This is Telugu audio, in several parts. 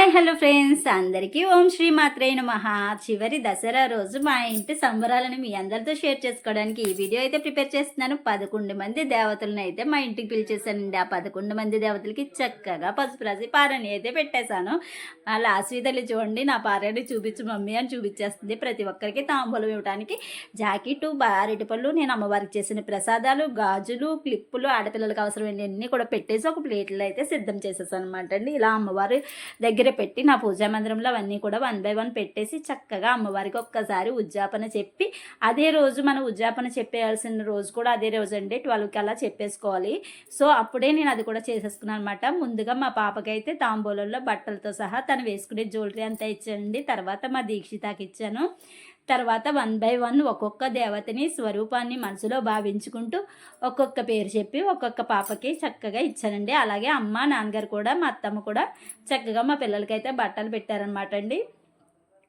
హాయ్ హలో ఫ్రెండ్స్, అందరికీ ఓం శ్రీ మాత్రే నమః. చివరి దసరా రోజు మా ఇంటి సంబరాలను మీ అందరితో షేర్ చేసుకోవడానికి ఈ వీడియో అయితే ప్రిపేర్ చేస్తున్నాను. 11 మంది దేవతలను అయితే మా ఇంటికి పిలిచేసానండి. ఆ 11 మంది దేవతలకి చక్కగా పసుపు రాసి పారాణి అయితే పెట్టేశాను. అలా ఆశ్రీతల్లి చూడండి, నా పారాణి చూపించు మమ్మీ అని చూపించేస్తుంది. ప్రతి ఒక్కరికి తాంబూలం ఇవ్వడానికి జాకెట్, అరటిపళ్ళు, నేను అమ్మవారికి చేసిన ప్రసాదాలు, గాజులు, క్లిప్పులు, ఆడపిల్లలకు అవసరమైన అన్నీ కూడా పెట్టేసి ఒక ప్లేట్లో అయితే సిద్ధం చేసేసాను అనమాట అండి. ఇలా అమ్మవారి దగ్గర పెట్టి నా పూజా మందిరంలో అవన్నీ కూడా 1 by 1 పెట్టేసి చక్కగా అమ్మవారికి ఒక్కసారి ఉద్యాపన చెప్పి, అదే రోజు మనం ఉద్యాపన చెప్పేయాల్సిన రోజు కూడా అదే రోజు అండి, 12కి అలా చెప్పేసుకోవాలి. సో అప్పుడే నేను అది కూడా చేసేసుకున్నాను అనమాట. ముందుగా మా పాపకైతే తాంబూలంలో బట్టలతో సహా తను వేసుకునే జ్యువెలరీ అంతా ఇచ్చానండి. తర్వాత మా దీక్షితాకి ఇచ్చాను. తర్వాత 1 by 1 ఒక్కొక్క దేవతని స్వరూపాన్ని మనసులో భావించుకుంటూ ఒక్కొక్క పేరు చెప్పి ఒక్కొక్క పాపకి చక్కగా ఇచ్చానండి. అలాగే అమ్మ, నాన్నగారు కూడా, మా అత్తమ్మ కూడా చక్కగా మా పిల్లలకైతే బట్టలు పెట్టారనమాట అండి.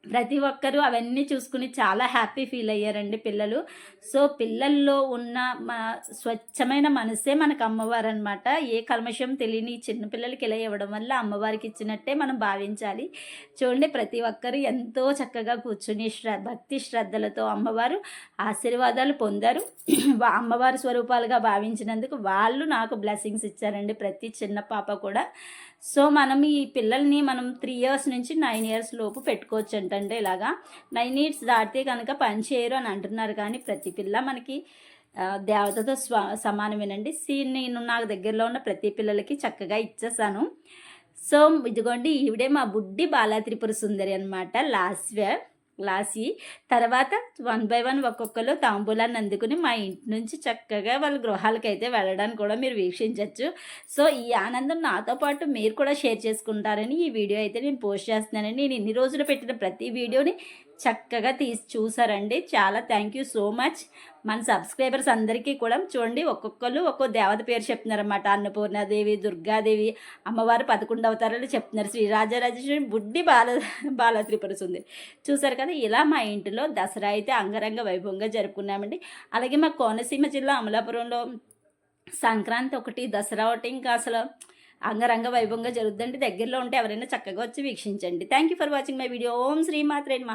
ప్రతి ఒక్కరూ అవన్నీ చూసుకుని చాలా హ్యాపీ ఫీల్ అయ్యారండి పిల్లలు. సో పిల్లల్లో ఉన్న స్వచ్ఛమైన మనసే మనకు అమ్మవారు అనమాట. ఏ కల్మషం తెలియని చిన్నపిల్లలకి ఇలా ఇవ్వడం వల్ల అమ్మవారికి ఇచ్చినట్టే మనం భావించాలి. చూడండి, ప్రతి ఒక్కరు ఎంతో చక్కగా కూర్చుని భక్తి శ్రద్ధలతో అమ్మవారు ఆశీర్వాదాలు పొందారు. అమ్మవారి స్వరూపాలుగా భావించినందుకు వాళ్ళు నాకు బ్లెస్సింగ్స్ ఇచ్చారండి, ప్రతి చిన్న పాప కూడా. సో మనం ఈ పిల్లల్ని మనం 3 years నుంచి 9 years లోపు పెట్టుకోవచ్చు అంటంటే, ఇలాగా 9 years దాటితే కనుక పని చేయరు అని అంటున్నారు. కానీ ప్రతి పిల్ల మనకి దేవతతో సమానమేనండి. నేను నాకు దగ్గరలో ఉన్న ప్రతి పిల్లలకి చక్కగా ఇచ్చేసాను. సో ఇదిగోండి, ఈవిడే మా బుడ్డి బాలా త్రిపుర సుందరి అనమాట, లాసి. తర్వాత 1 by 1 ఒక్కొక్కరు తాంబూలాన్ని అందుకుని మా ఇంటి నుంచి చక్కగా వాళ్ళ గృహాలకు అయితే వెళ్ళడానికి కూడా మీరు వీక్షించవచ్చు. సో ఈ ఆనందం నాతో పాటు మీరు కూడా షేర్ చేసుకుంటారని ఈ వీడియో అయితే నేను పోస్ట్ చేస్తున్నానండి. నేను ఇన్ని రోజులు పెట్టిన ప్రతి వీడియోని చక్కగా తీసి చూసారండి. చాలా థ్యాంక్ యూ సో మచ్. మన సబ్స్క్రైబర్స్ అందరికీ కూడా చూడండి, ఒక్కొక్కరు ఒక్కో దేవత పేరు చెప్తున్నారన్నమాట. అన్నపూర్ణాదేవి, దుర్గాదేవి, అమ్మవారు 11 అవతారాలు చెప్తున్నారు, శ్రీరాజరాజేశ్వరి, బుడ్డి బాల త్రిపుర సుందరి. చూసారు కదా, ఇలా మా ఇంటిలో దసరా అయితే అంగరంగ వైభవంగా జరుపుకున్నామండి. అలాగే మా కోనసీమ జిల్లా అమలాపురంలో సంక్రాంతి ఒకటి, దసరా ఒకటి, ఇంకా అసలు అంగరంగ వైభవంగా జరుగుతుందండి. దగ్గరలో ఉంటే ఎవరైనా చక్కగా వచ్చి వీక్షించండి. Thank you for watching my video. ఓం శ్రీ మాత్రే నమః.